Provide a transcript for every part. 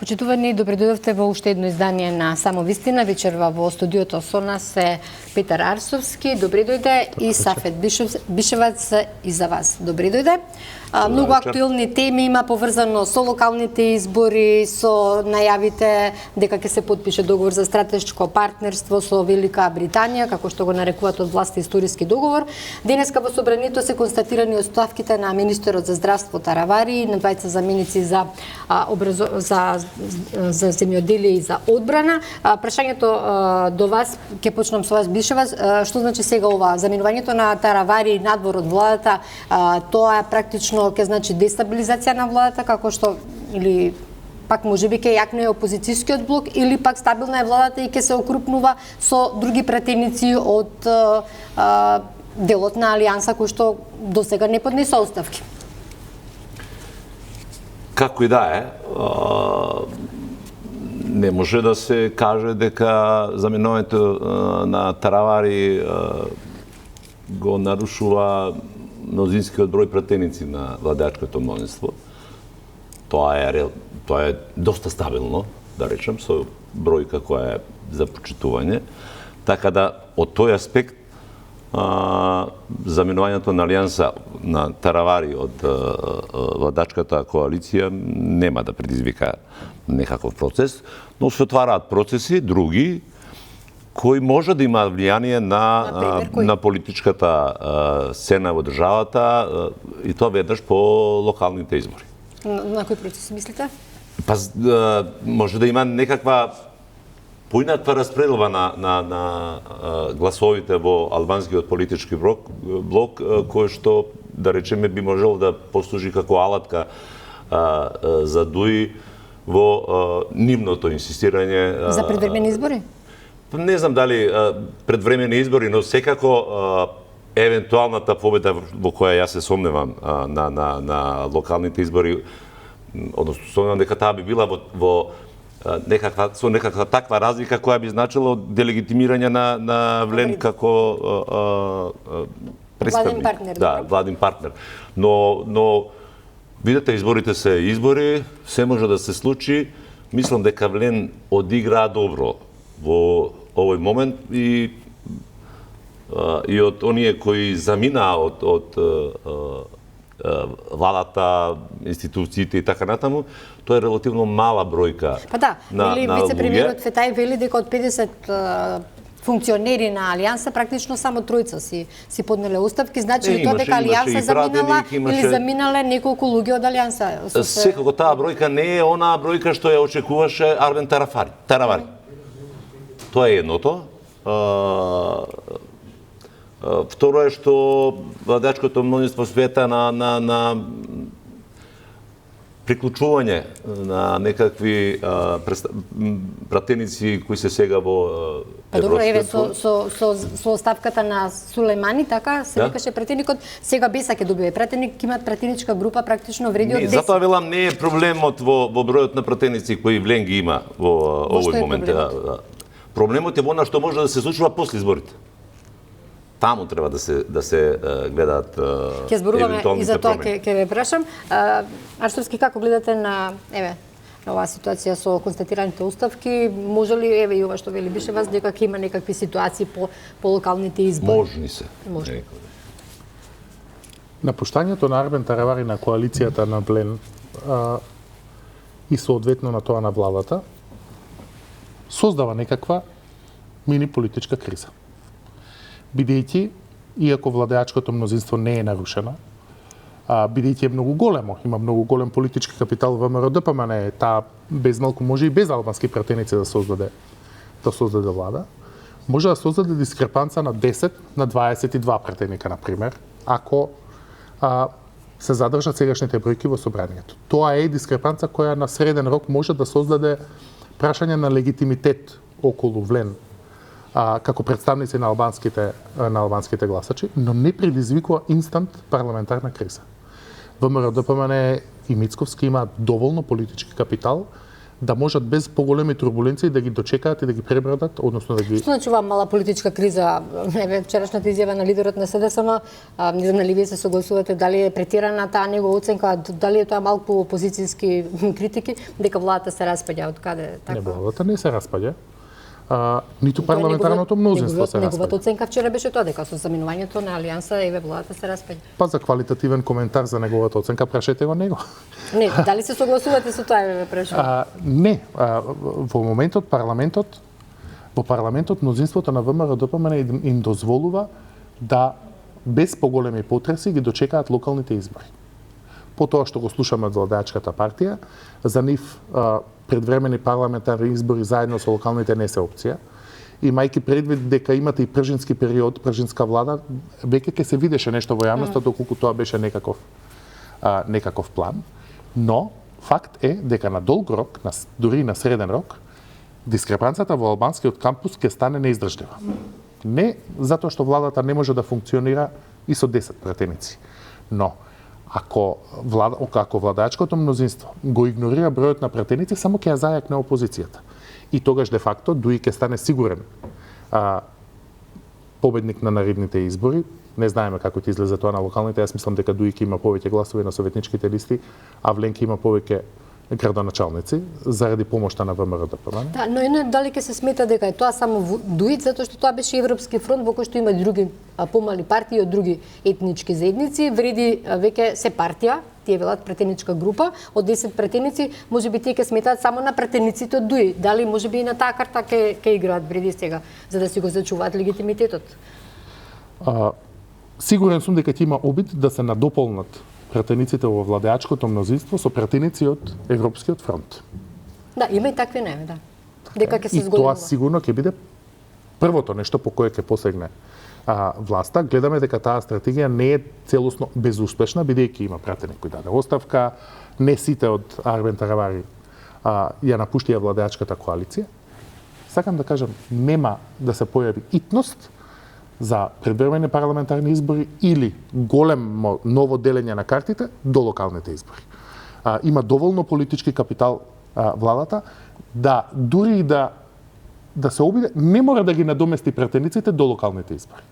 Почитувани, добре дојдовте во уште едно издание на Само вистина. Вечерва во студиото со нас е Петар Арсовски. Добре дојде и Сафет Бишевац и за вас. Добре дојде. Многу актуелни теми има поврзано со локалните избори, со најавите дека ќе се подпише договор за стратешко партнерство со Велика Британија, како што го нарекуваат од власти историски договор. Денеска во собранието се констатирани оставките на министерот за здравство Таравари и на двајца заменици за земјоделие и за одбрана. Прашањето до вас, ќе почнам со вас, Бишевац, што значи сега ова заменувањето на Таравари надвор од владата, тоа е практично ќе значи дестабилизација на владата, како што или пак можеби ќе јакне опозицијскиот блок, или пак стабилна е владата и ќе се окрупнува со други пратеници од делот на Алијанса кој што досега не поднесе оставки. Како и да е, не може да се каже дека заменувањето на Таравари го нарушува мнозинскиот број пратеници на владеачкото мнозинство. Тоа е доста стабилно, да речем, со бројка која е за почитување. Така да, од тој аспект, заменувањето на Алијанса на Таравари од владачката коалиција нема да предизвика некаков процес, но се отвараат процеси други кои може да има влијание на политичката сцена во државата и тоа веднаш по локалните избори. На кои процеси мислите? Па може да има некаква поинаква распределба на гласовите во албанскиот политички блок, кој што, да речеме, би можело да послужи како алатка за ДУИ во нивното инсистирање. За предвремени избори? Не знам дали предвремени избори, но секако евентуалната победа во која јас се сомневам на локалните избори, односно сомневам дека таа би била во некаква таква разлика која би значила делегитимирање на Влен како представник. Владин партнер. Да, владин партнер. Но видете, изборите се избори, се може да се случи. Мислам дека Влен одигра добро во овој момент и од оние кои заминаа од владата, институциите и така натаму, тоа е релативно мала бројка. Па да, вице-премиерот Фетај вели дека од 50 функционери на Алијанса практично само тројца си поднеле оставки, значи ли тоа дека Алијанса заминала или заминале неколку луѓе од Алијанса? Секако таа бројка не е онаа бројка што ја очекуваше Армен Таравари. Тоа е едното. Второ е што владеачкото мнозинство света на приклучување на некакви пратеници кои се сега во Па добро, еве со оставката на Сулејмани, така се викаше пратеникот, сега Беса ќе добие пратеник, ќе имаат пратеничка група практично вреди од 10. Затоа велам не е проблемот во бројот на пратеници кои Влен ги има во овој момент. Проблемот е во она што може да се случува после изборите. Таму треба да се гледаат евентуалните промени. Ќе зборуваме и за тоа ќе ве прашам. Арсовски, како гледате на оваа ситуација со констатираните оставки? Може ли, еве и ова што вели Бишевац, дека ќе има некакви ситуации по локалните избори? Можни се. Напуштањето на Армен Таравари на коалицијата на Влен и соодветно на тоа на владата создава некаква мини политичка криза. Бидејќи, иако владеачкото мнозинство не е нарушено, бидејќи е многу големо, има многу голем политички капитал во ВМРО-ДПМН, таа безмалку може и без албански пратеници да создаде влада, може да создаде дискрепанца на 10 на 22 пратеника, например, ако се задржат сегашните бројки во собранието. Тоа е дискрепанца која на среден рок може да создаде прашање на легитимитет околу Влен како представници на албанските гласачи, но не предизвикува инстант парламентарна криза. ВМРО-ДПМН и Мицковски имаат доволно политички капитал да можат без поголеми турбуленции да ги дочекаат и да ги пребрадат, односно да ги... Што значи ова мала политичка криза? Еве вчерашната изјава на лидерот на СДСМ, не знам дали вие се согласувате, дали е претирана таа негова оценка, дали е тоа малку опозицијски критики, дека владата се распаѓа, од каде така? Не, владата не се распаѓа. Ниту парламентарното мнозинство се распаѓа. Неговата оценка вчера беше тоа, дека со заминувањето на Алијанса, еве владата се распаѓа. Па за квалитативен коментар за неговата оценка прашете го него. Не, дали се согласувате со тоа, еве прашувам? Не, во моментот парламентот мнозинството на ВМРО-ДПМН им дозволува да без поголеми потреси ги дочекаат локалните избори. По тоа што го слушаме од владеачката партија, за нив предвремени парламентарни избори заедно со локалните не се опција. Имајќи предвид дека имате и пржински период, пржинска влада, веќе ќе се видеше нешто во јавноста доколку тоа беше некаков план. Но факт е дека на долг рок, дури и на среден рок, дискрепанцата во албанскиот кампус ќе стане неиздржлива. Не затоа што владата не може да функционира и со 10 пратеници. Но ако владачкото мнозинство го игнорира бројот на пратеници, само ќе ја зајакне опозицијата. И тогаш де факто ДУИ ќе стане сигурен победник на наредните избори. Не знаеме како ќе излезе тоа на локалните. Јас мислам дека ДУИ има повеќе гласови на советничките листи, а Вленки има повеќе градоначалници заради помошта на ВМРО-ДПМН. Да, но ино дали ќе се смета дека е тоа само ДУИ, затоа што тоа беше Европски фронт во кој што има други помали партии од други етнички заедници, вреди веќе се партија, тие велат претеничка група, од 10 претеници, можеби тие ќе сметаат само на претениците од ДУИ. Дали можеби и на таа карта ќе играат вреди сега, за да си го зачуваат легитимитетот? Сигурен сум дека ќе има обид да се надополнат пратениците во владеачкото мнозинство со пратеници од Европскиот фронт. Да, има и такви најави, да. Дека ќе се зголемува. И тоа сигурно ќе биде првото нешто по кое ќе посегне власта. Гледаме дека таа стратегија не е целосно безуспешна, бидејќи има пратеник кој даде оставка, не сите од Арбен Таравари ја напуштија владеачката коалиција. Сакам да кажам, нема да се појави итност за предвремени парламентарни избори или големо ново делење на картите до локалните избори. Има доволно политички капитал владата да дури и да се обиде, не мора да ги надомести претениците до локалните избори.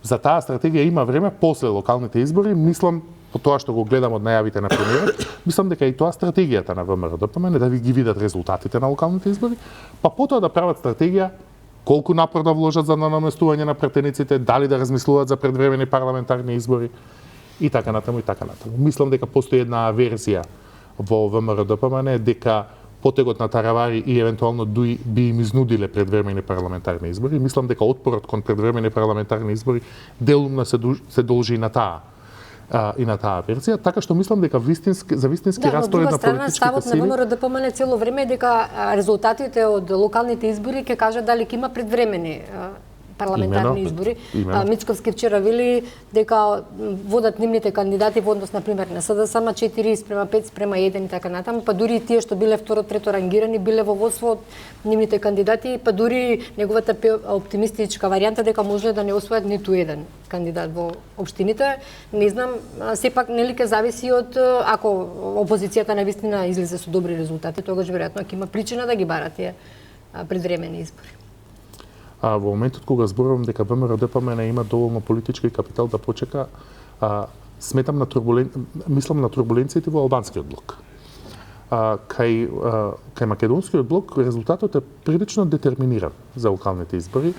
За таа стратегија има време после локалните избори, мислам по тоа што го гледам од најавите на премиерот, мислам дека и тоа стратегијата на ВМРО-ДПМН да ги видат резултатите на локалните избори, па потоа да прават стратегија колку напор да вложат за наместување на претениците, дали да размислуваат за предвремени парламентарни избори и така натаму и така натаму. Мислам дека постои една верзија во ВМРО-ДПМН дека потегот на Таравари и евентуално ДУИ би им изнудиле предвремени парламентарни избори. Мислам дека отпорот кон предвремени парламентарни избори делумно се должи и на таа верзија, така што мислам дека за вистински распоред на политичките сили... Ставот на ВМРО-ДПМН цело време е дека резултатите од локалните избори ќе кажат дали ќе има предвремени парламентарни избори. Мицковски вчера вели дека водат нивните кандидати во однос на пример на СДСМ 4:5:1 и така натаму, па дури и тие што биле второ, трето рангирани биле во водство од нивните кандидати, па дури неговата оптимистичка варијанта дека може да не освојат ниту еден кандидат во општините. Не знам, сепак нели ќе зависи од ако опозицијата навистина излезе со добри резултати, тогаш веројатно ќе има причина да ги бара тие предвремени избори. Во моментот кога зборувам дека ВМРО-ДПМН има доволно политички капитал да почека, мислам на турбуленциите во албанскиот блок. Кај македонскиот блок резултатот е прилично детерминиран за локалните избори.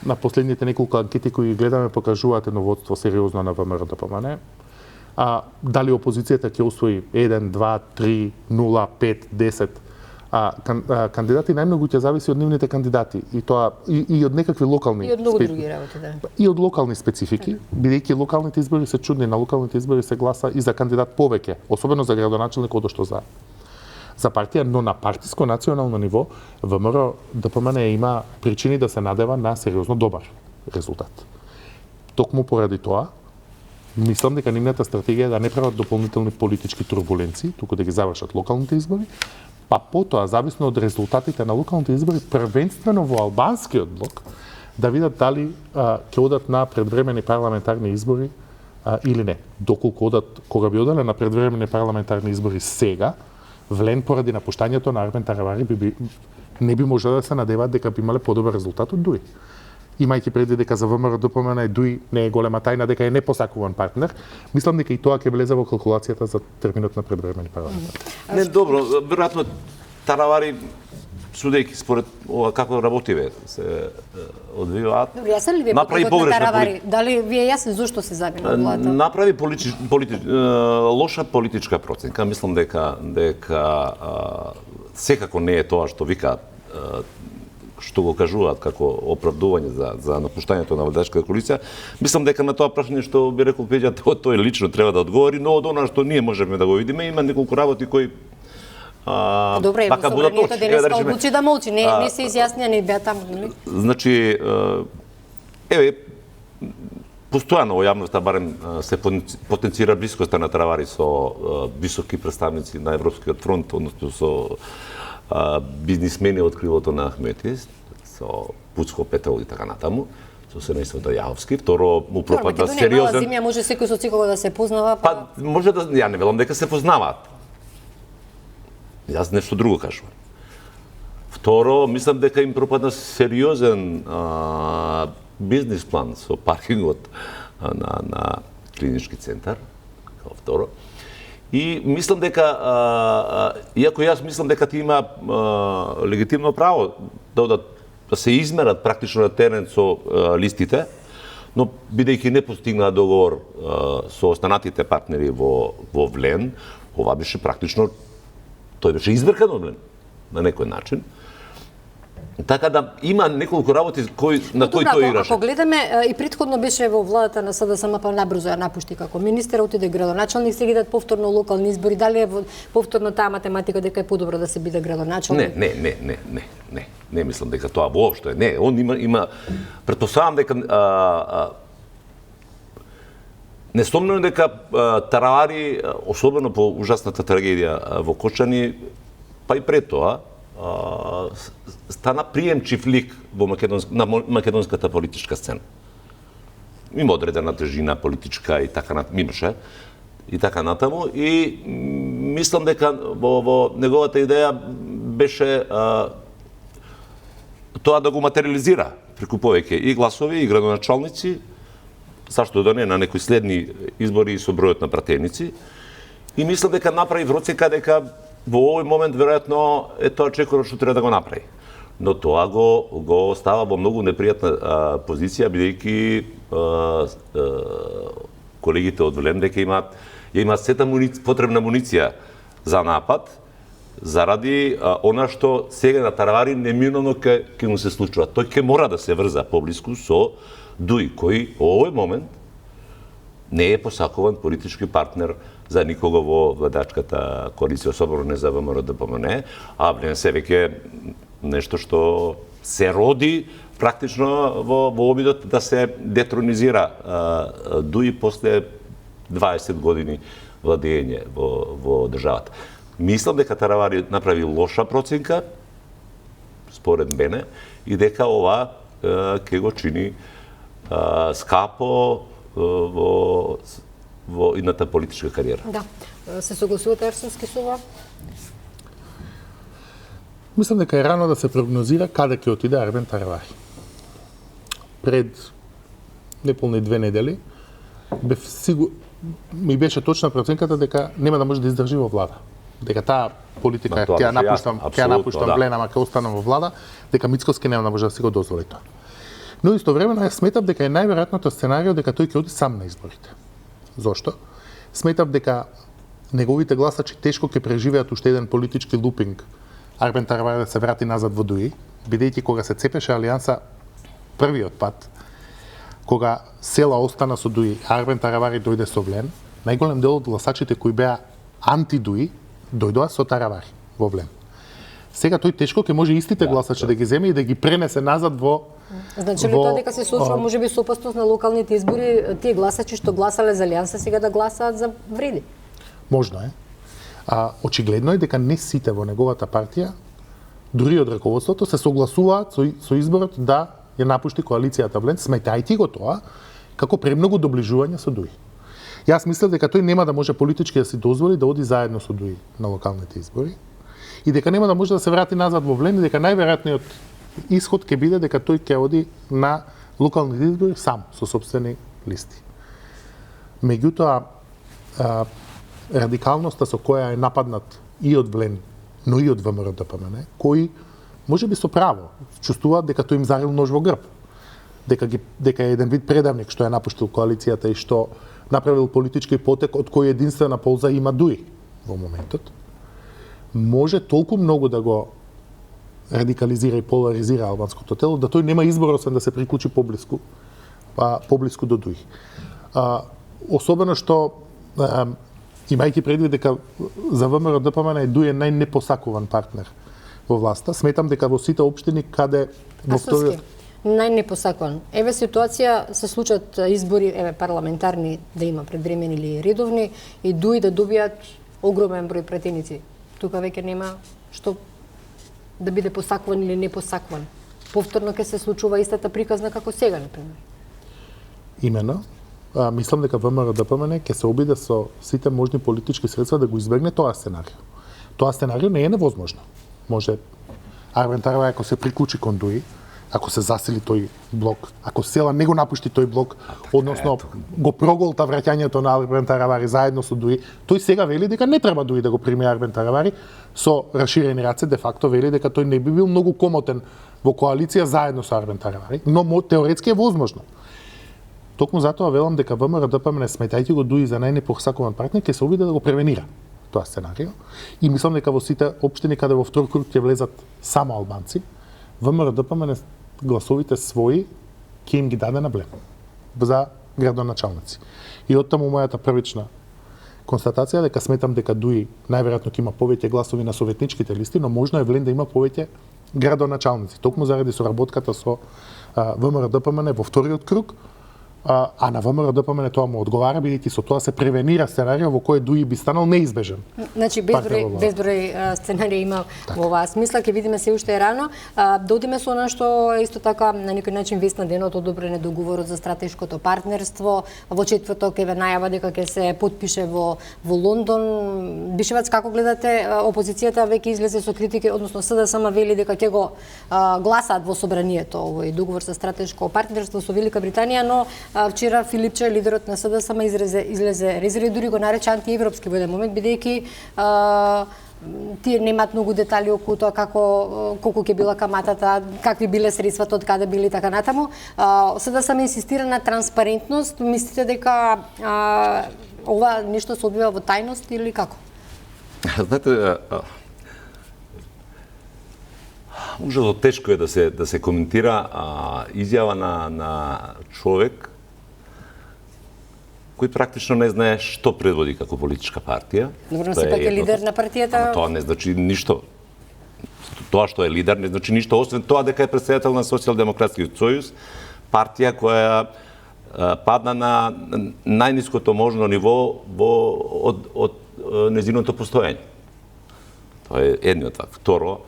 На последните неколку анкети кои гледаме покажуваат едно водство сериозно на ВМРО-ДПМН. Дали опозицијата ќе усвои 1, 2, 3, 0, 5, 10 кандидати, најмногу ќе зависи од нивните кандидати и тоа и од некакви локални и од многу други работи, да. И од локални специфики, бидејќи локалните избори се чудни, на локалните избори се гласа и за кандидат повеќе, особено за градоначелник одошто за партија, но на партиско национално ниво ВМРО-ДПМН има причини да се надева на сериозно добар резултат. Токму поради тоа, мислам дека нивната стратегија е да не прават дополнителни политички турбуленции, туку да ги завршат локалните избори, па потоа, зависно од резултатите на локалните избори, првенствено во албанскиот блок, да видат дали ќе одат на предвремени парламентарни избори или не. Доколку одат, кога би оделе на предвремени парламентарни избори сега, Влен поради напуштањето на Арбен Таравари не би можело да се надеваат дека би имале подобар резултат од Дуи. Имајќи преди дека за ВМРО ДПМН Дуи не е голема тајна дека е непосакуван партнер, мислам дека и тоа ќе влезе во калкулацијата за терминот на предвремени парламентарни. Не, добро, веројатно Таравари, судејќи според ова како работиве се одвиваат. Добро, јасен ли ви направи потокот на погрешна Таравари? Дали ви е јасен зошто се замина влада? Направи лоша политичка проценка. Мислам дека секако не е тоа што викаат, што го кажуваат како оправдување за напуштањето на владачката коалиција. Мислам дека на тоа прашање што би рекол Пеѓа, тој лично треба да одговори, но од она што ние можеме да го видиме, има неколку работи кои Добре, во собранието денеска одлучи да молчи, не се изјаснија, не беа таму, нели? Значи, постојано во јавноста барем се потенцира блискоста на Таравари со високи представници на Европскиот фронт, односно со бизнисмени од кривото на Ахмети, со Пуцко, Петрол и така натаму, со семејството Јаховски. Второ, му пропадна сериозен... Македонија, може секој со секого да се познава, Па, може да... Ја не велам дека се познаваат. Јас нешто друго кажувам. Второ, мислам дека им пропадна сериозен бизнис план со паркингот на клинички центар, као второ. И мислам дека, иако јас мислам дека ти има легитимно право да се измерат практично на терен со листите, но бидејќи не постигнаа договор со останатите партнери во Влен, ова беше практично, тој беше извркан од Влен на некој начин. Така да има неколку работи на кои тој играше. Ако гледаме, и претходно беше во владата на СДСМ, па набрзо ја напушти како министер, отиде градоначалник, се гидат повторно локални избори. Дали е повторно таа математика дека е подобро да се биде градоначалник? Не мислам дека тоа воопшто е. Не, он има претпоставам дека несомнено дека Таравари, особено по ужасната трагедија во Кочани, па и пред тоа, стана приемчив лик во на македонската политичка сцена. Има одредена тежина политичка и така имаше и така натаму, и мислам дека во неговата идеја беше тоа да го материализира преку повеќе и гласови и градоначалници, зашто да не на некои следни избори со бројот на пратеници, и мислам дека направи проценка дека во овој момент веројатно е тоа чекорот што треба да го направи. Но тоа го става во многу непријатна позиција, бидејќи колегите од Влен дека имаат сета потребна муниција за напад, заради она што сега на Таравари неминовно ќе му се случува. Тој ќе мора да се врза поблиску со Дуи, кој во овој момент не е посакуван политички партнер за никого во владачката коалиција, особено не за ВМРО ДПМН, а Влен се веќе нешто што се роди практично во обидот да се детронизира Дуи после 20 години владење во државата. Мислам дека Таравари направи лоша проценка, според мене, и дека ова ќе го чини скапо во идната политичка кариера. Да. Се согласувате, Арсенски, со ова? Мислам дека е рано да се прогнозира каде ќе отиде Арбен Таравари. Пред неполни 2 недели ми беше точна проценката дека нема да може да издржи во влада. Дека таа политика ќе напуштам Влен, ама ќе останам во влада, дека Мицкоски нема да може да си го дозволи тоа. Но истовремено ја сметам дека е најверојатното сценарио дека тој ќе оди сам на изборите. Зошто? Сметам дека неговите гласачи тешко ќе преживеат уште еден политички лупинг Арбен Таравари да се врати назад во Дуи, бидејќи кога се цепеше алијанса првиот пат, кога села остана со Дуи, Арбен Таравари дојде со Влен, најголем дел од гласачите кои беа анти-Дуи дојдоа со Таравари во Влен. Сега тој тешко ќе може истите гласачи да ги земе и да ги пренесе назад во... Значи ли тоа дека се случува можеби со опасност на локалните избори, тие гласачи што гласале за алијанса сега да гласаат за вреди? Можно е. Очигледно е дека не сите во неговата партија, дури од раководството, се согласуваат со изборот да ја напушти коалицијата Влен, сметајќи го тоа како премногу доближување со Дуи. Јас мислев дека тој нема да може политички да си дозволи да оди заедно со ДУИ на локалните избори и дека нема да може да се врати назад во Влен и дека најверојатниот исход ќе биде дека тој ќе оди на локалните избори сам со сопствени листи. Меѓутоа, радикалноста со која е нападнат и од Влен, но и од ВМРО-ДПМН, кои можеби со право чувствуваат дека тој им зарил нож во грб, дека е еден вид предавник што е напуштил коалицијата и што направил политички потек од кој единствена полза има ДУИ во моментот, може толку многу да го радикализира и поларизира албанското тело, да тој нема избор освен да се приклучи поблиску до ДУИ. Особено што, имајќи предвид дека за ВМРО-ДПМН ДУИ е најнепосакуван партнер во власта, сметам дека во сите општини каде во вториот најнепосакуван. Еве ситуација се случат избори, еве парламентарни да има предвремени или редовни и ДУИ да добијат огромен број пратеници. Тука веќе нема што да биде посакуван или непосакуван. Повторно ќе се случува истата приказна како сега, например. Имено, мислам дека ВМРО-ДПМН ќе се обиде со сите можни политички средства да го избегне тоа сценарио. Тоа сценарио не е невозможно. Може Арбен Таравари ако се приклучи кон ДУИ, ако се засили тој блок, ако села не го напушти тој блок, односно го проголта враќањето на Арбен Таравари заедно со ДУИ, тој сега вели дека не треба ДУИ да го прими Арбен Таравари, со расширени раце, де факто вели дека тој не би бил многу комотен во коалиција заедно со Арбен Таравари, но теоретски е возможно. Токму затоа велам дека ВМРО-ДПМН, сметајќи го ДУИ за најнепосакуван партнер, ќе се обиде да го превенира тоа сценарио. И мислам дека во сите општини каде во втор круг ќе влезат само албанци, ВМРО-ДПМН гласовите своји ќе им ги даде на Блен за градоначалници. И оттаму мојата првична констатација дека сметам дека ДУИ најверојатно ќе има повеќе гласови на советничките листи, но можно е Влен да има повеќе градоначалници. Токму заради соработката со ВМРО-ДПМН во вториот круг, а на ВМРО-ДПМН тоа му одговара, бидејќи со тоа се превенира сценарио во кој ДУИ би станал неизбежен. Значи безброј сценарии има во оваа смисла, ќе видиме се уште е рано. Да одиме со она што е исто така на некој начин вест на денот, одобрен е договорот за стратешкото партнерство. Во четврток еве најава дека ќе се потпише во Лондон. Бишевац, како гледате, опозицијата веќе излезе со критики, односно СДСМ вели дека ќе го гласаат во собранието овој договор за стратешко партнерство со Велика Британија, но вчера Филипче, лидерот на СДСМ, излезе резерви, дури го нарече антиевропски во еден момент, бидејќи тие немаат многу детали околу тоа колку ќе била каматата, какви биле средствата, од каде били така натаму. СДСМ инсистира на транспарентност. Мислите дека ова нешто се одвива во тајност или како? Знаете, ужасно тешко е да се коментира изјава на човек кој практично не знае што предводи како политичка партија. Добро, сепак е лидер на партијата. Тоа не значи ништо. Тоа што е лидер не значи ништо, освен тоа дека е претседател на Социјалдемократскиот сојуз, партија која падна на најниското можно ниво од незиното постоење. Тоа е едниот факт. Второ,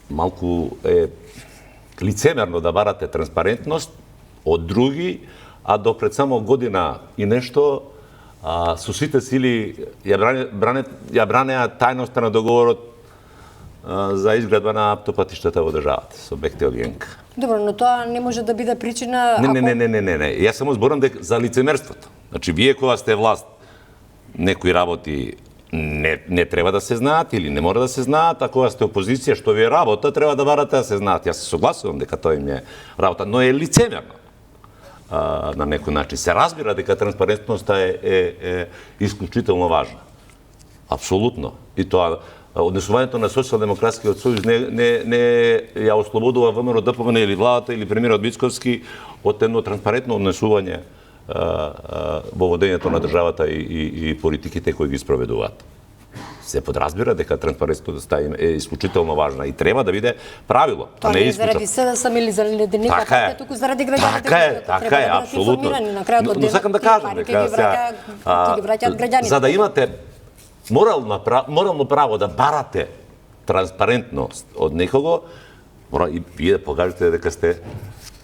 малку е лицемерно да барате транспарентност од други, а до пред само година и нешто со сите сили ја бранеа тајноста на договорот за изградба на автопатиштата во државата со Бехтел Генк. Добро, но тоа не може да биде причина Не. Јас само зборам за лицемерството. Значи, вие кога сте власт, некои работи не треба да се знаат или не мора да се знаат, а кога сте опозиција, што ви е работа, треба да барате да се знаат. Јас се согласувам дека тоа им е работа, но е лицемерно. На некој начин се разбира дека транспарентноста е исклучително важна. Апсолутно. И тоа однесувањето на Социјалдемократскиот сојуз не ја ослободува ВМРО-ДПМН или владата или премиерот Мицковски од едно транспарентно однесување во водењето на државата и политиките кои ги спроведуваат. Се подразбира дека транспарентноста е исклучително важна и треба да биде правило. Тоа не е заради СДСМ или заради нека партија, туку заради граѓаните. Така е, апсолутно. Но сакам да кажам дека за да имате морално право да барате транспарентност од некого, мора и вие да покажете дека сте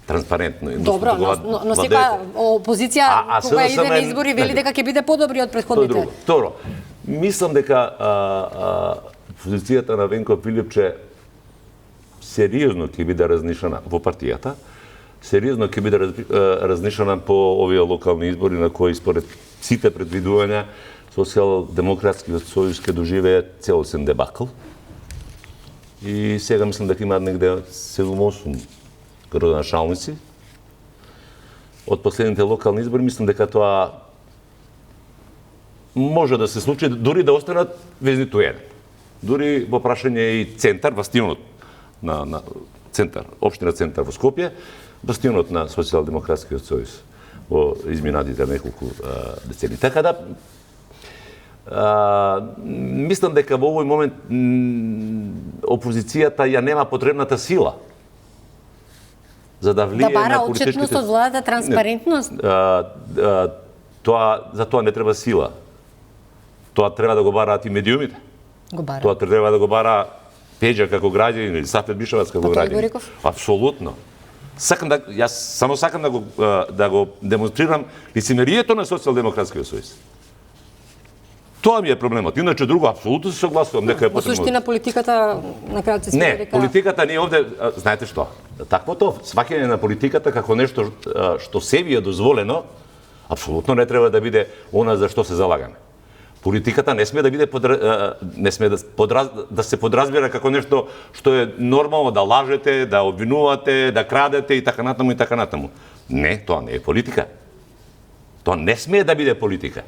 транспарентно. Добро, но сега опозиција кога иде на избори вели дека ќе биде подобри од претходните. Второ, мислам дека позицијата на Венко Филипче сериозно ќе биде разнишана во партијата, сериозно ќе биде разнишана по овие локални избори на кои според сите предвидувања Социјалдемократскиот сојуз ќе доживее целосен дебакл. И сега мислам дека имаат негде 7-8 градоначалници. Од последните локални избори мислам дека тоа може да се случи, дури да останат без ниту еден. Дури во прашање и центар, бастионот на центар, општина центар во Скопје, бастионот на Социјалдемократскиот сојуз во изминатите неколку децени. Така да мислам дека во овој момент опозицијата ја нема потребната сила за да влие на политичките... Да бара отчетност од владата, транспарентност? За тоа не треба сила. Тоа треба да го бараат и медиумите. Тоа треба да го бара Пеџа како граѓанин или Сафет Бишевац како граѓанин. Апсолутно. Јас само сакам да го демонстрирам лицемерието на Социјалдемократскиот сојуз. Тоа ми е проблемот. Иначе друго апсолутно се согласувам дека е потребно. Во суштина политиката на крајот се смее дека... Не, политиката не овде, знаете што? Таквото сваќање на политиката како нешто што себи е дозволено, апсолутно не треба да биде она за што се залагаме. Политиката не сме да биде да се подразбира како нешто што е нормално да лажете, да обвинувате, да крадете и така натаму и така натаму. Не, тоа не е политика. Тоа не сме да биде политика.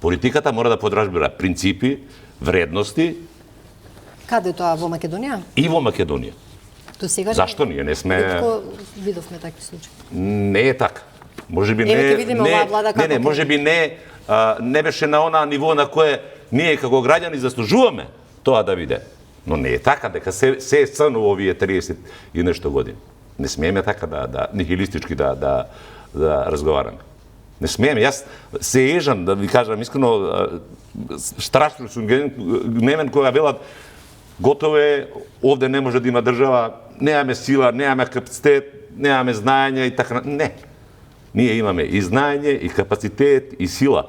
Политиката мора да подразбира принципи, вредности. Каде тоа, во Македонија? И во Македонија. До сега зашто ние не сме... Ретко видовме такви случаи. Не е така. Можеби не, можеби не беше на она ниво на кое ние како граѓани заслужуваме тоа да биде. Но не е така дека се е црно во овие 30 и нешто години. Не смееме така да нихилистички да разговараме. Не смееме. Јас се ежам, да ви кажам искрено, страшно сум гневен кога велат готово е, овде не може да има држава, немаме сила, немаме капацитет, немаме знаење и така. Не. Ние имаме и знаење, и капацитет, и сила.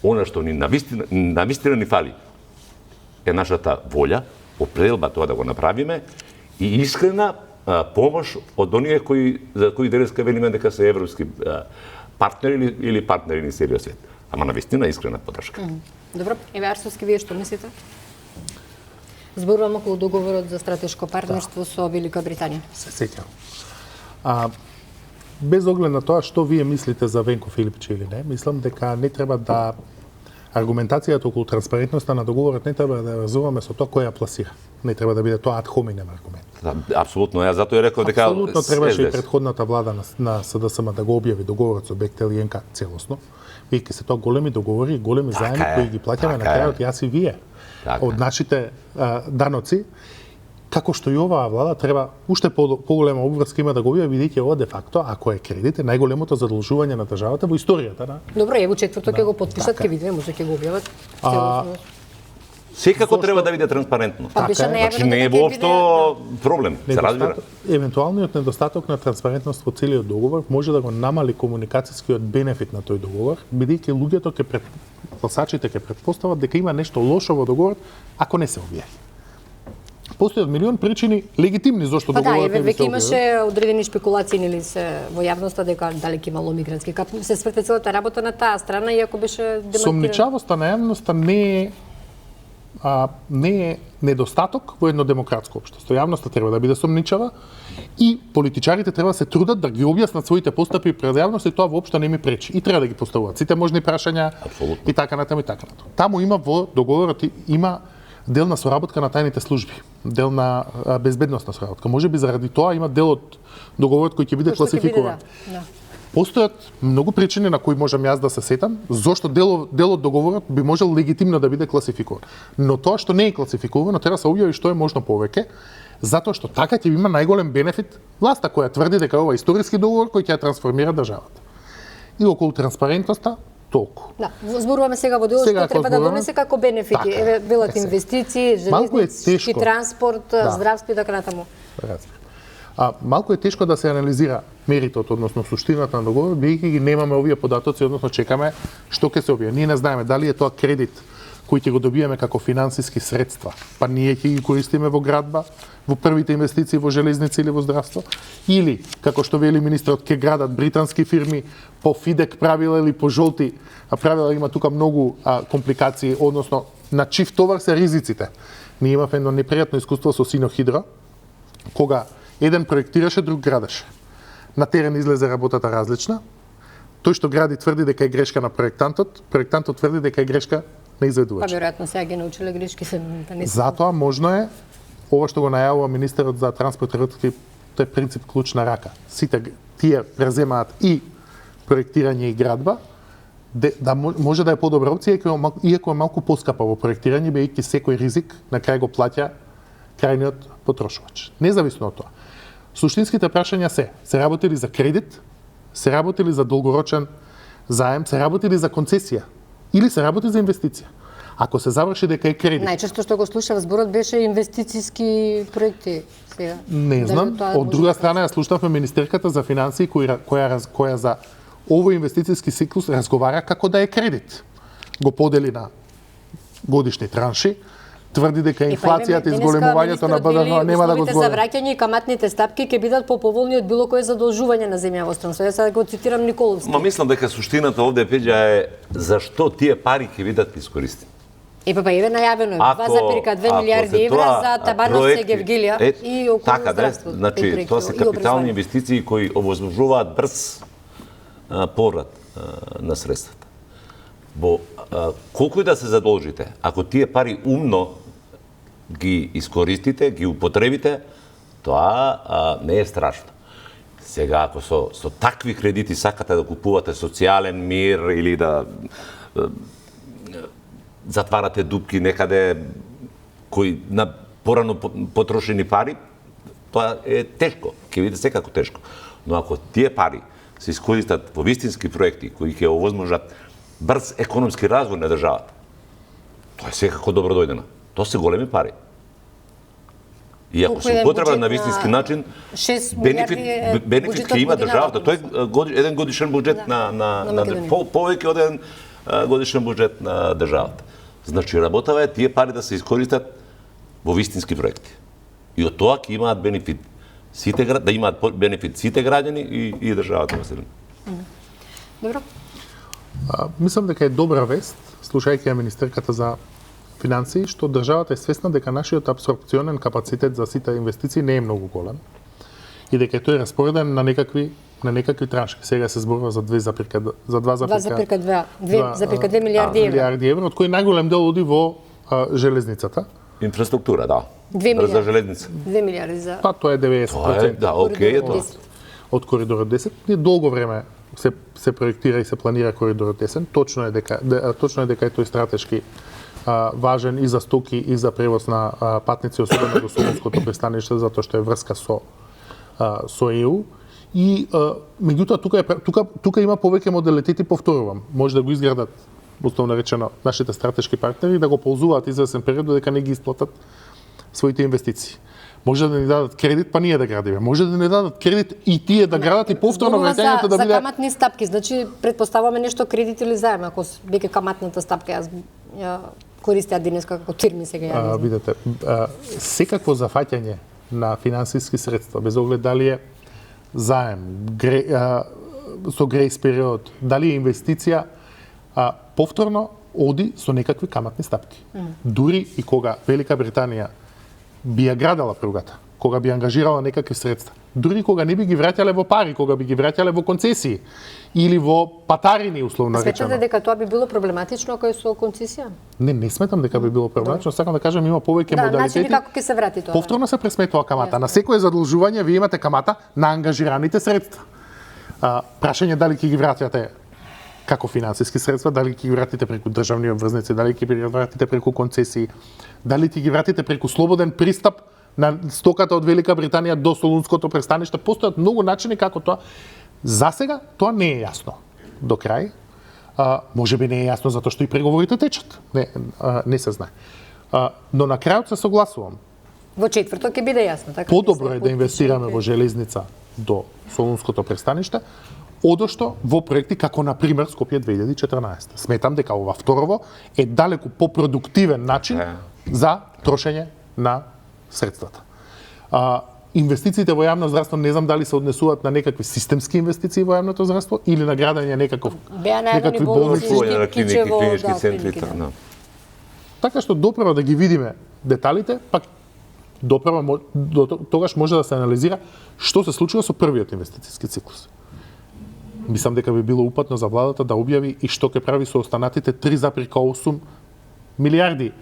Она што ни навистина ни фали е нашата волја, определба тоа да го направиме и искрена помош од оние за кои денеска велиме дека се европски партнери или партнери ни целиот свет. Ама навистина искрена поддршка. Добро, Еве Арсовски, вие што мислите? Зборувам околу договорот за стратешко партнерство со Велика Британија. Се сеќавам. Без оглед на тоа што вие мислите за Венко Филипче или не, мислам дека не треба да аргументацијата околу транспарентноста на договорот не треба да разуваме со тоа кој ја пласира. Не треба да биде тоа ад хоминем аргумент. Да, апсолутно, јас затоа реков дека апсолутно требаше и претходната влада на СДСМ да го објави договорот со Бехтел и ЕНК целосно. Веќе се тоа големи договори, големи заеми кои ги плаќаме на крајот јас и вие. Од нашите даноци, како што и оваа влада треба уште поголема обврска има да го објави, бидејќи ова де факто, ако е кредит, е најголемото задолжување на државата во историјата, да? Добро, ево четврто ќе го потпишат, ќе видиме, може ќе го објават. Секако треба да биде транспарентно. Значи не е воопшто проблем, се разбира. Евентуалниот недостаток на транспарентност во целиот договор може да го намали комуникацијскиот бенефит на тој договор, бидејќи луѓето гласачите ќе претпостават дека има нешто лошо во договорот ако не се објави. Постојат милион причини легитимни зошто договорот не се веќе имаше одредени шпекулации нели се во јавноста дека дали ќе имало мигрантски кап, се сврте целата работа на таа страна иако беше демонтирана. Сомничавоста на јавноста не е недостаток во едно демократско општество. Јавноста треба да биде сомничава и политичарите треба да се трудат да ги објаснат своите постапи пред јавноста и тоа воопшто не ми пречи. И треба да ги поставуваат сите можни прашања и така натаму и така натаму. Таму има во договорот има дел на соработка на тајните служби, дел на безбедносна соработка. Можеби заради тоа има дел од договорот кој ќе биде класификуван. Постојат многу причини на кои можам јас да се сетам, зошто дел од договорот би можел легитимно да биде класификуван. Но тоа што не е класификувано треба да се објави што е можно повеќе, затоа што така ќе има најголем бенефит власта која тврди дека ова е историски договор кој ќе ја трансформира државата. И околу транспарентноста толку. Да, зборуваме сега во делот што треба да донесе како бенефити. Еве велат инвестиции, железници, транспорт, здравство и така натаму. А малку е тешко да се анализира меритот, односно суштината на договорот, бидејќи ги немаме овие податоци, односно чекаме што ќе се објави. Ние не знаеме дали е тоа кредит кој ќе го добиеме како финансиски средства, па ние ќе ги користиме во градба, во првите инвестиции во железници или во здравство, или, како што вели министрот, ќе градат британски фирми по ФИДЕК правила или по жолти правила, има тука многу компликации, односно на чив товар се ризиците. Ние имавме едно непријатно искуство со Синохидро, кога еден проектираше, друг градеше. На терен излезе работата различна. Тој што гради тврди дека е грешка на проектантот, проектантот тврди дека е грешка на изведувачот. Па веројатно сега ги научиле грешки се да не се. Затоа можно е ова што го најавува министерот за транспорт и тој принцип клуч на рака. Сите тие преземаат и проектирање и градба, да може да е подобра опција, иако е малку поскапа во проектирање, бидејќи секој ризик на крај го плаќа крајниот потрошувач. Независно од тоа, суштинските прашања се работи ли за кредит, се работи ли за долгорочен заем, се работи ли за концесија или се работи за инвестиција. Ако се заврши дека е кредит. Најчесто што го слушав зборот беше инвестициски проекти сега. Не знам, од друга страна ја слушнавме министерката за финансии која за овој инвестициски циклус разговара како да е кредит. Го подели на годишни транши, тврди дека инфлацијата и зголемувањето на БДН нема да го зголеми. За враќање и каматните стапки ќе бидат поповолни од било кое задолжување на земја во странство. Јас сега го цитирам Николовски. Ма мислам дека суштината овде Пеѓа е зашто тие пари ќе бидат искористени. Па еве најавено е 2,2 милиарди евра за Табановци, Гевгилија и околу така, здравството. Значи, тоа се капитални инвестиции кои овозможуваат брз поврат на средствата. Колку и да се задолжите, ако тие пари умно ги искористите, ги употребите, тоа не е страшно. Сега, ако со такви кредити сакате да купувате социјален мир или да затварате дупки некаде кои на порано потрошени пари, тоа е тешко, ќе биде секако тешко. Но ако тие пари се искористат во вистински проекти кои ќе овозможат брз економски развој на државата, тоа е секако добро дојдено. Тоа се големи пари. И ако се употреба на вистински начин, бенефит ќе има државата. Тоа е еден годишен буџет на повеќе од еден годишен буџет на државата. Значи, работава е тие пари да се искористат во вистински проекти. И од тоа ќе имаат бенефит да имаат бенефит сите граѓани и државата во целина. Добро. Мислам дека е добра вест, слушајќи ја министерката за финансии, што државата е свесна дека нашиот апсорбционен капацитет за сите инвестиции не е многу голем и дека тој е распореден на некакви траншки. Сега се зборува за 2,2 милиарди евра, од кои најголем дел оди во железницата. Инфраструктура, да. 2 милиарди. За железница. 2 милиарди за. Тоа е 90%. Да, окей е тоа. Од коридорот 10. Ние долго време се проектира и се планира коридорот 10. Точно е дека е тој стратешки важен и за стоки и за превоз на патници, особено до Солунското пристаниште, затоа што е врска со ЕУ. И меѓутоа тука има повеќе модалитети, повторувам. Може да го изградат, условно речено, нашите стратешки партнери да го ползуваат извесен период додека не ги исплатат своите инвестиции. Може да ни дадат кредит, па ние да градиме. Може да ни дадат кредит и тие да градат и повторно враќањето да биде за каматни стапки. Значи претпоставуваме нешто кредит или заем, ако биде каматната стапка, јас ја користеа денеска како термин сега ја. Видете, секакво зафаќање на финансиски средства, без оглед дали е заем, со грејс период, дали е инвестиција, повторно оди со некакви каматни стапки. Дури и кога Велика Британија би ја градала пругата, кога би ангажирала некакви средства, дури кога не би ги враќале во пари, кога би ги враќале во концесии или во патарини, условно речено. Сметате дека тоа би било проблематично ако е со концесија? Не сметам дека би било проблематично, сакам да кажам има повеќе модалитети. Значи како ќе се врати тоа? Повторно се пресметува камата. На секое задолжување вие имате камата на ангажираните средства. Прашање дали ќе ги враќате како финансиски средства, дали ќе ги вратите преку државни обврзници, дали ќе ги вратите преку концесии, дали ќе ги вратите преку слободен пристап на стоката од Велика Британија до Солунското пристаниште. Постојат многу начини како тоа. Засега тоа не е јасно до крај. Може би не е јасно затоа што и преговорите течат. Не се знае. Но на крајот се согласувам. Во четврток ќе биде јасно, така? Подобро е да инвестираме во железница до Солунското пристаниште, одошто во проекти како на пример Скопје 2014. Сметам дека ова второво е далеку попродуктивен начин за трошење на средствата. Инвестициите во јавно здравство не знам дали се однесуваат на некакви системски инвестиции во јавното здравство или на градење некакви болници, клинички центри, да. Така што доправо да ги видиме деталите, пак доправо тогаш може да се анализира што се случува со првиот инвестициски циклус. Мислам дека би било упатно за владата да објави и што ќе прави со останатите 3,8 милиарди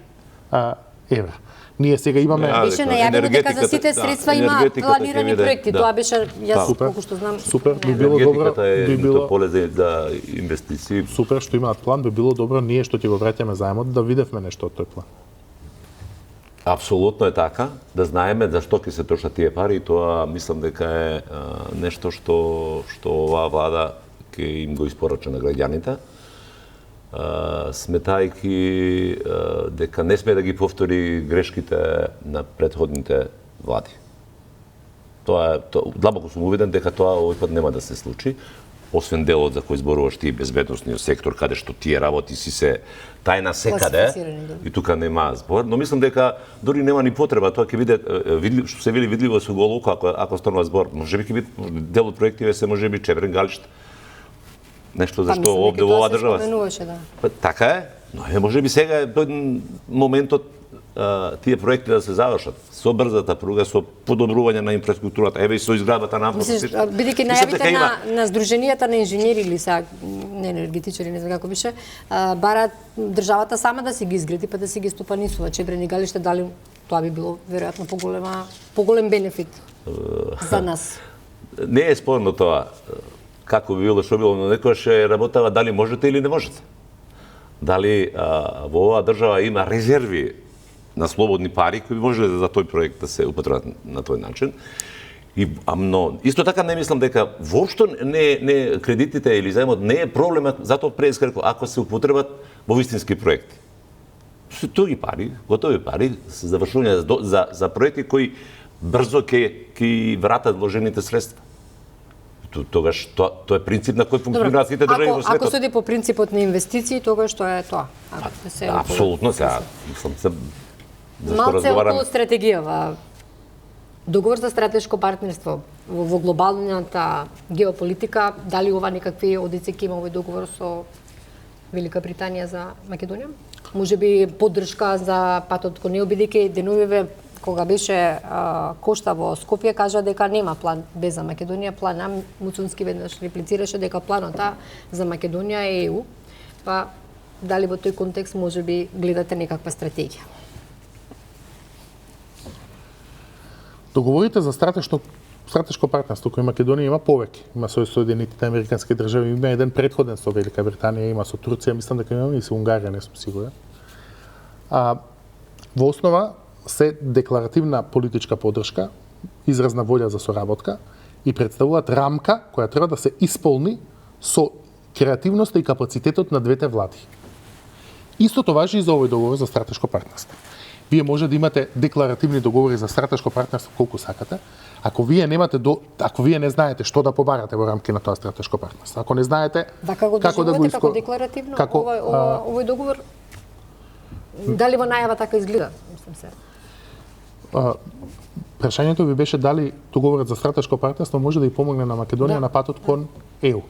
евра. Ние сега имаме... Беше најавено дека за сите средства има планирани проекти. Тоа беше, јас колку што знам... Супер, би било добро... Би било поле за инвестиции. Супер, што имаат план, би било добро ние што ќе го враќаме заемот да видевме нешто од тој план. Апсолутно е така, да знаеме за што ќе се трошат тие пари и тоа мислам дека е нешто што оваа влада ќе им го испорача на граѓаните. Сметајки дека не сме да ги повтори грешките на претходните влади. Длабоко сум увиден дека тоа овој пат нема да се случи, освен делот за кој зборуваш ти, безбедносниот сектор, каде што тие работи си се тајна секаде, и тука нема збор, но мислам дека дори нема ни потреба, тоа ќе биде што се вели видливо со голо око ако станува збор. Можеби ќе биде дел од проективе се можеби Чебрен Галиште. Нешто за што овде во оваа држава. Така е, но можеби сега е тој моментот тие проекти да се завршат со брзата пруга, со подобрување на инфраструктурата, еве и со изградбата на автопатот. Бидејќи најавите на здруженијата на инженери или сега не енергетичари, не знам како беше, бараат државата сама да си ги изгради па да си ги стопанисува. Чебрен и Галиште, дали тоа би било веројатно поголем бенефит за нас. Не е спорно тоа. Како би било, што било, но некојаш е работава дали можете или не можете. Дали во оваа држава има резерви на слободни пари кои можеле за тој проект да се употребат на тој начин. Но исто така не мислам дека воопшто не кредитите или заемот не е проблемот, затоа преискрко ако се употребат во вистински проекти. Се тоги пари, готови пари, завршување за проекти кои брзо ќе вратат вложените средства. Тогаш тоа е принцип на кој функционираат сите држави во светот. Ако суди по принципот на инвестиции, тогаш тоа е тоа. Апсолутно, сега мислам се малце околу стратегијава. Договор за стратешко партнерство во глобалната геополитика, дали ова некакви одици ќе има овој договор со Велика Британија за Македонија? Можеби поддршка за патот кон него, бидејќи деновиве кога беше Кошта во Скопје, кажа дека нема план без за Македонија, план Муцунски веднаш реплицираше дека планот за Македонија е ЕУ, па дали во тој контекст можеби гледате некаква стратегија? Договорите за стратешко партнерство кој Македонија има повеќе. Има со Соединетите американски држави, има еден претходен со Велика Британија, има со Турција, мислам дека има и со Унгарија, не сум сигурен. Во основа се декларативна политичка поддршка, изразна волја за соработка и представуваат рамка која треба да се исполни со креативноста и капацитетот на двете влади. Истото важи и за овој договор за стратешко партнерство. Вие може да имате декларативни договори за стратешко партнерство колку сакате, ако вие не знаете што да побарате во рамки на тоа стратешко партнерство, ако не знаете како да го како декларативно овој договор, дали во најава така изгледа, мислам се. Прашањето ви беше дали договорот за стратешко партнерство може да и помогне на Македонија на патот кон ЕУ.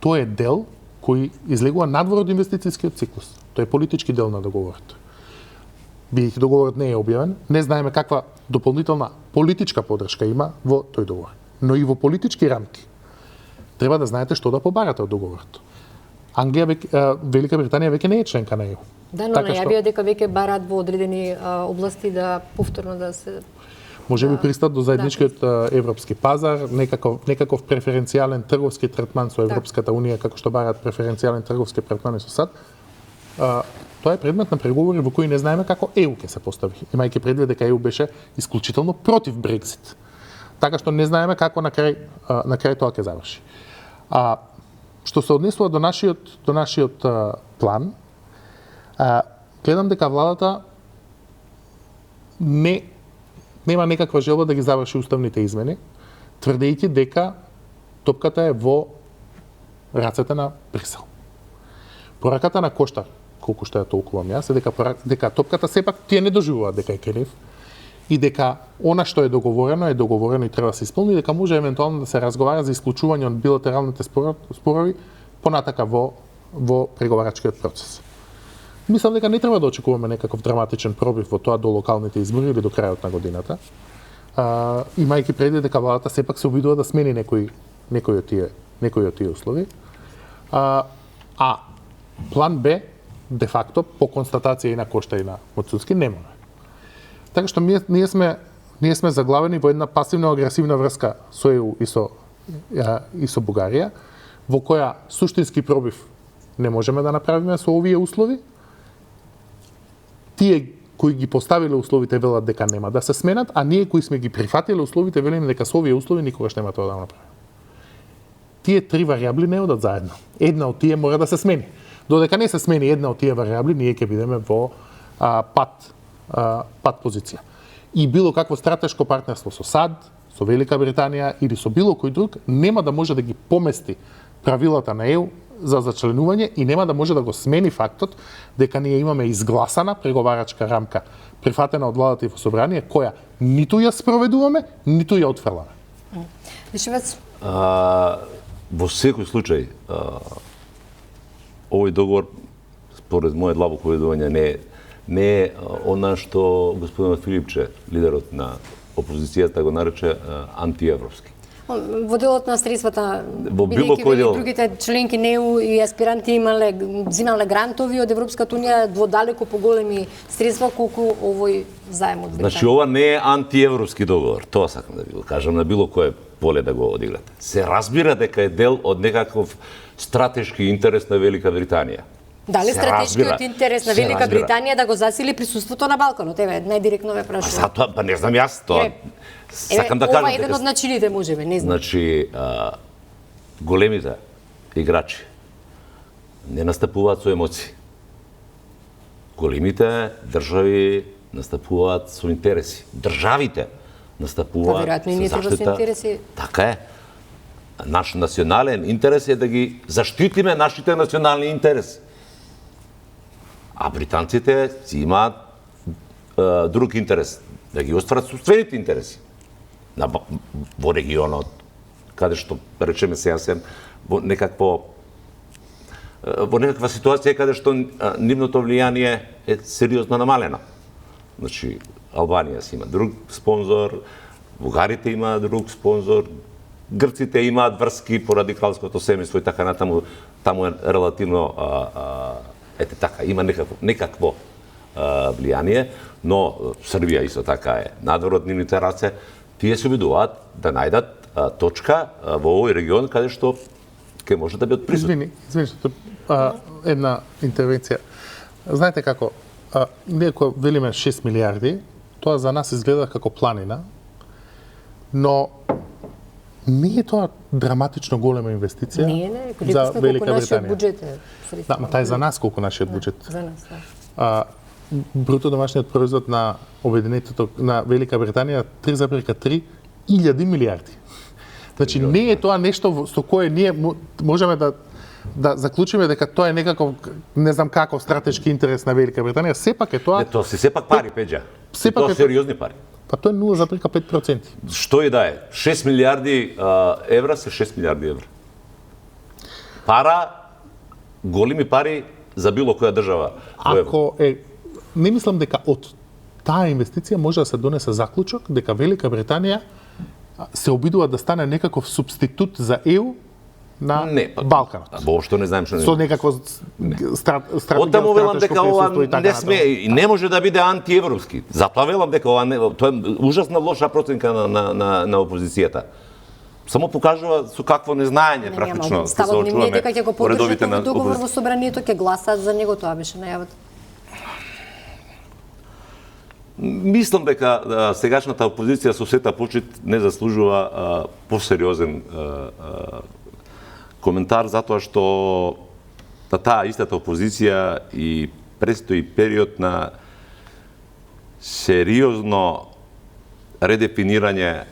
Тоа е дел кој излегува надвор од инвестицијскиот циклус. Тоа е политички дел на договорот. Бидејќи договорот не е објавен, не знаеме каква дополнителна политичка поддршка има во тој договор. Но и во политички рамки треба да знаете што да побарате од договорот. Велика Британија веќе не е членка на ЕУ. Да, но најавија дека веќе бараат во одредени области да повторно да се можеби пристат до заедничкиот европски пазар, некаков преференцијален трговски третман со Европската унија, како што бараат преференцијален трговски третмани со САД. Тоа е предмет на преговори во кои не знаеме како ЕУ ќе се постави, имајќи предвид дека ЕУ беше исклучително против Брекзит. Така што не знаеме како на крај тоа ќе заврши. Што се однесува до нашиот план, гледам дека владата не нема некаква желба да ги заврши уставните измени, тврдејќи дека топката е во рацете на Брисел. Пораката на Коштар, колку што ја толкувам јас, е дека топката сепак тие не доживуваат дека е кај нив и дека она што е договорено и треба да се исполни, дека може евентуално да се разговара за исклучување од билатералните спорови понатака во преговарачкиот процес. Мислам дека не треба да очекуваме некаков драматичен пробив во тоа до локалните избори или до крајот на годината. Имајќи предвид дека владата сепак се обидува да смени некои од тие услови. А план Б, де факто, по констатација и на Кошта и на Моцунски, немаме. Така што ние сме заглавени во една пасивно-агресивна врска со ЕУ и со Бугарија, во која суштински пробив не можеме да направиме со овие услови. Тие кои ги поставиле условите велат дека нема да се сменат, а ние кои сме ги прифатиле условите велиме дека со овие услови никогаш нема тоа да направиме. Тие три варијабли не одат заедно. Една од тие мора да се смени. Додека не се смени една од тие варијабли, ние ќе бидеме во пат позиција. И било какво стратешко партнерство со САД, со Велика Британија или со било кој друг, нема да може да ги помести правилата на ЕУ за зачленување и нема да може да го смени фактот дека ние имаме изгласана преговарачка рамка, прифатена од владата и во собрание, која ниту ја спроведуваме, ниту ја отфрламе. Бишевец? Во секој случај, овој договор, според моје длабоко убедување, не е она што господин Филипче, лидерот на опозицијата, го нарече антиевропски. Во делот на средствата, Во било кој дел, другите членки НЕУ и аспиранти взимале грантови од Европската унија во далеко поголеми средства колку овој заем од Британија. Значи ова не е антиевропски договор, тоа сакам да ви го кажам на било кое поле да го одиграте. Се разбира дека е дел од некаков стратешки интерес на Велика Британија. Дали стратешкиот интерес на Велика Британија да го засили присуството на Балканот? Еве, најдиректно ве прашувам. Па не знам јас тоа. Сакам да кажам ова е еден од начините можеби, не знам. Значи големите играчи не настапуваат со емоции. Големите држави настапуваат со интереси. Државите настапуваат веројатно и ние со треба со заштита. интереси. Така е. Наш национален интерес е да ги заштитиме нашите национални интереси. А британците си имаат друг интерес, да ги остварат собствените интереси во регионот, каде што, речеме сега во некаква ситуација каде што нивното влијание е сериозно намалено. Значи, Албанија си има друг спонзор, бугарите имаат друг спонзор, грците имаат врски по радикалското семејство и така натаму, таму е релативно ете така, има некакво влијание, но Србија исто така е надвор од нивните раце. Тие се обидуваат да најдат точка во овој регион каде што ќе може да бидат присутни. Извини, една интервенција. Знаете како, ние кога велиме 6 милиарди, тоа за нас изгледа како планина, но не е тоа драматично голема инвестиција за Велика Британија. Да, ма тај за нас колку нашиот буџет. За нас, да. Бруто домашниот производ на Обединетото на Велика Британија 3,3 илјади милиарди. Значи не е тоа нешто со кое ние можеме да заклучиме дека тоа е некаков не знам каков стратешки интерес на Велика Британија, сепак е тоа. Не, тоа се сепак пари, Пеџа. Сепак тоа сериозни пари. Па тоа е 0,5%. Што и да е, 6 милиарди евра се 6 милиарди евра. Пара, големи пари за било која држава. Ако не мислам дека од таа инвестиција може да се донесе заклучок дека Велика Британија се обидува да стане некаков субститут за ЕУ на Балканот. Воопшто не знаем што со некакво стратегија. Оттаму велам дека ова не сме и не може да биде антиевропски. Затоа велам дека ова тоа е ужасна лоша проценка на опозицијата. Само покажува со какво незнаење практично се соочуваме дека ќе го поддржат овој договор во собранието, ќе гласаат за него, тоа беше најавата. Мислам дека сегашната опозиција со сета почит не заслужува посериозен коментар, затоа што на таа истата опозиција и престои период на сериозно редефинирање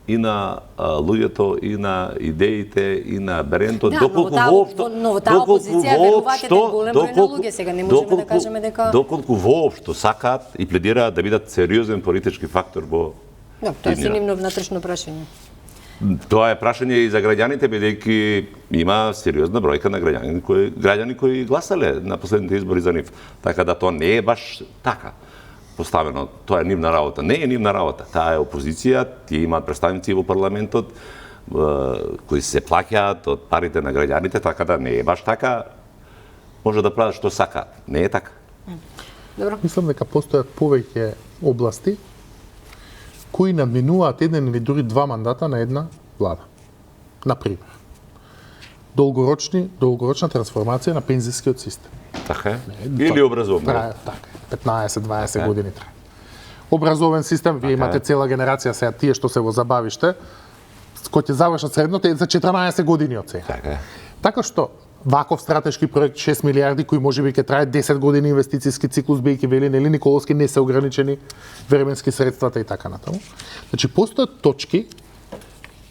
и на луѓето, и на идеите, и на брендот, Да, но таа опозиција верувате дека голем број на луѓе сега не можеме да кажеме дека доколку воопшто сакаат и пледираат да бидат сериозен политички фактор во Да, тоа е нивно внатрешно прашање. Тоа е прашање и за граѓаните, бидејќи има сериозна бројка на граѓани кои гласале на последните избори за нив. Така да тоа не е баш така поставено. Тоа е нивна работа. Не е нивна работа. Таа е опозиција, тие имаат представници во парламентот кои се плаќаат од парите на граѓаните, така да не е баш така. Може да прават што сакаат. Не е така. Добро. Мислам дека постојат повеќе области кои надминуваат еден или дури два мандата на една влада. Например, долгорочна трансформација на пензискиот систем. Така е? Или образовно? Така, 15-20 години трае. Образовен систем, вие имате цела генерација сега, тие што се во забавиште, кои ќе завршат средното за 14 години од сега. Така е. Така што ваков стратешки проект 6 милиарди кои можеби ќе трае 10 години инвестициски циклус, бејќи вели нели Николовски не се ограничени временски средствата и така натаму. Значи постојат точки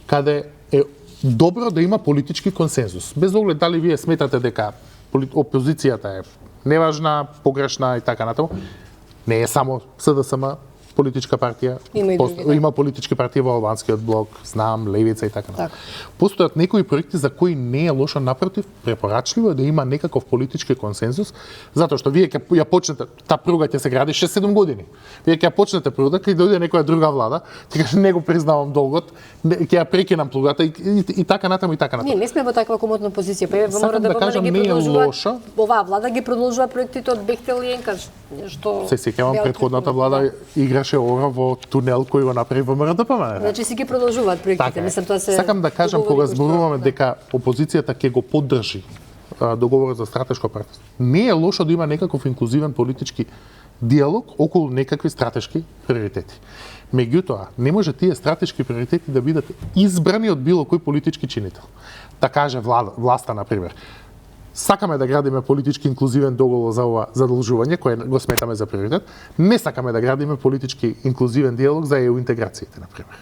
каде е добро да има политички консензус. Без оглед дали вие сметате дека опозицијата е неважна, погрешна и така натаму. Не е само СДСМ политичка партија, има политички партии во албанскиот блок, знам, левица и така натаму. Постојат некои проекти за кои не е лошо, напротив, препорачливо е да има некаков политички консензус, затоа што вие ќе ја почнете, таа пруга ќе се гради 6-7 години. Вие ќе ја почнете пругата, ќе дојде некоја друга влада, ќе каже не го признавам долгот, ќе ја прекинам пругата и така натаму и така натаму. Не сме во таква комотна позиција, па мора да кажам, не е лошо. Оваа влада ги продолжува проектите од Бехтел и Енкаш, што се сеќавам претходната влада играше ора во тунел кој го направи ВМРО ДПМН. Значи си ги продолжуваат проектите, мислам тоа се. Сакам да кажам кога зборуваме дека опозицијата ќе го поддржи договорот за стратешко партнерство. Не е лошо да има некаков инклузивен политички диалог околу некакви стратешки приоритети. Меѓутоа, не може тие стратешки приоритети да бидат избрани од било кој политички чинител. Да каже власта, например, сакаме да градиме политички инклузивен договор за ова задолжување, кој го сметаме за приоритет, не сакаме да градиме политички инклузивен диалог за ЕУ интеграциите, например.